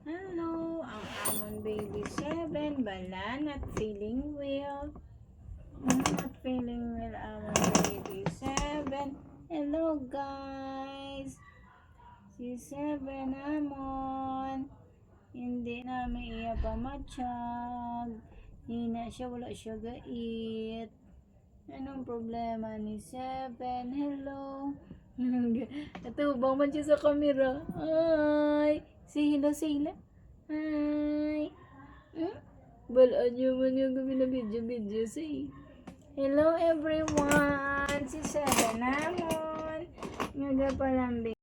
Hello, ang amon baby 7 bala not feeling well. Not feeling well amon baby 7. Hello guys. Si 7 amon. Hindi namin iya pamatsyag. Hina siya, wala siya gait. Anong problema ni 7? Hello. Ito, man siya sa camera. Hi. Say hello, say hello. Hi. Balaan niyo man yung gabi na video. Say hello everyone. Si 7 namon. Nga pa lambing.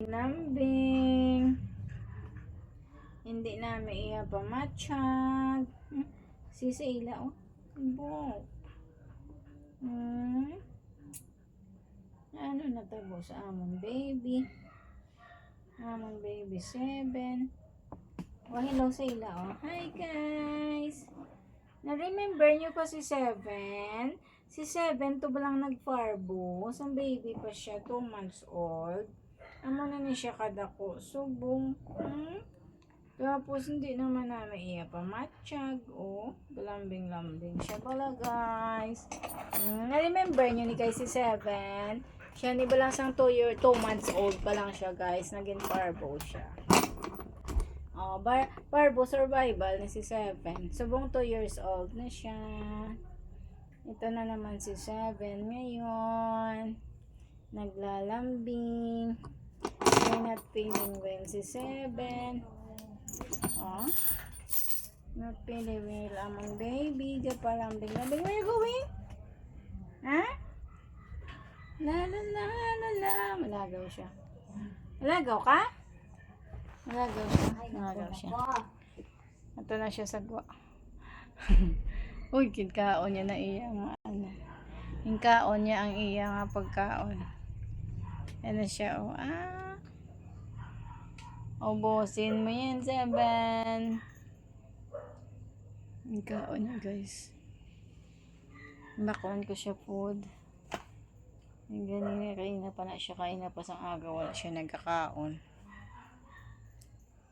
Hindi namin iya pamatsyag. Si Sayla, oh. Bo. Ano natabo sa amon baby? Amon baby 7. Oh, hello Sayla, oh. Hi guys. Na-remember nyo pa si 7? Si 7 to ba lang nagfarbo? Sang baby pa siya, 2 months old. Amo na ni siya kadako. Subong. Tapos hindi naman namin iya pamatsyag. Oh, lambing siya pala guys. Na-remember nyo ni kay si 7? Siya ni ba lang sang 2 months old pa lang siya guys. Naging parbo siya. Oh, parbo survival ni si 7. Subong 2 years old na siya. Ito na naman si 7 ngayon. Naglalambing. May not feeling well si 7. Oh. Not feeling well among baby. Diyan pa lambing. Where you going? Ha? La. Malagaw siya. Malagaw ka? Malagaw siya. Ito na siya sagwa. Uy, kaon niya na iya nga ano. Yung kaon niya ang iya nga pagkaon. Ano siya, oh. Ubusin mo yan, 7. Yung kaon niya, guys. Bakuan ko siya food. Yung ganyan, kain na pa na siya. Kain na pa sa aga. Wala siya nagkakaon.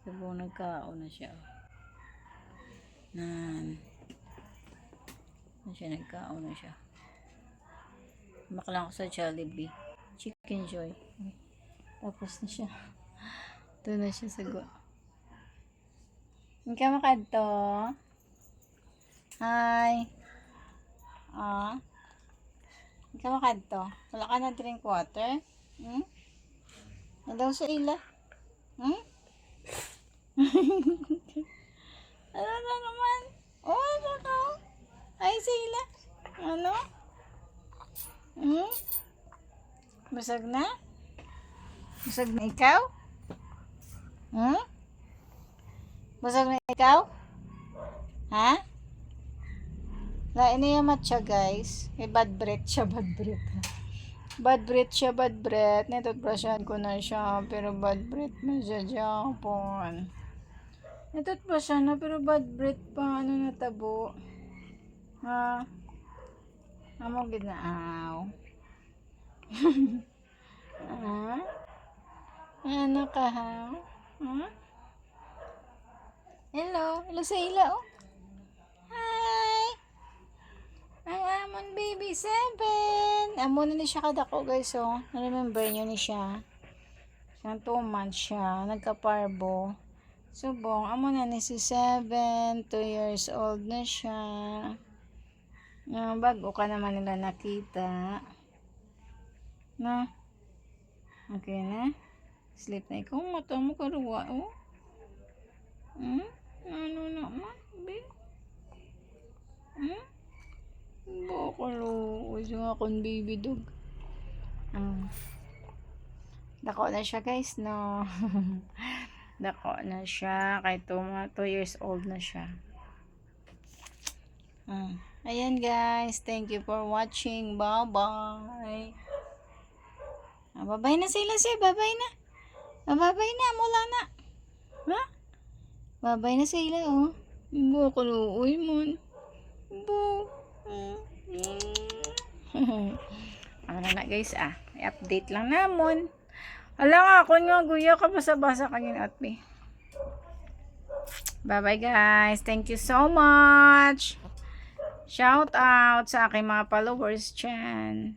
Subong nagkaon na siya. Nagkaon na siya. Baklang ko sa Jollibee. Chicken Joy. Tapos na siya. Ito na siya sagwa. Hindi ka makadto. Hi. Hindi ka makadto. Wala ka na drink water? Nadaw sa ila? Ano na naman? Oh, ano ka? Ay, sa ila. Ano? Basag na? Basag na ikaw? Basag na ikaw? Ha? Lain na yung matcha guys. Bad breath siya. Bad breath. Netutbrushan ko na siya. Pero bad breath na siya Japon. Netutbrushan na pero bad breath pa. Ano natabo? Ha? Amo ginaaw. Ano ka ha? Hello sa ila oh. Hi. Ang amon baby 7. Amo na ni siya kadako guys oh. Remember nyo ni siya. Siyang 2 months siya. Nagka-parbo. Subong. Amo na ni si 7. 2 years old na siya. Bago ka naman nila nakita. Na. Okay na. Sleep na ikaw. Mata mo karuwa oh. Ano naman? Bakalo. Uy, nga akong baby dog. Dako na siya guys, no? Dako na siya. Kahit 2 years old na siya. Ayan guys. Thank you for watching. Bye-bye. Bye-bye na sila siya. Bye-bye na. Bye-bye na. Mula na. Ha? Bye-bye na sila, oh. Bakalo. Uy, man. Ano na guys i-update lang namon. Ala nga ako nga guya ka basa-basa kanyang atme. Bye-bye guys. Thank you so much. Shout out sa aking mga followers dyan.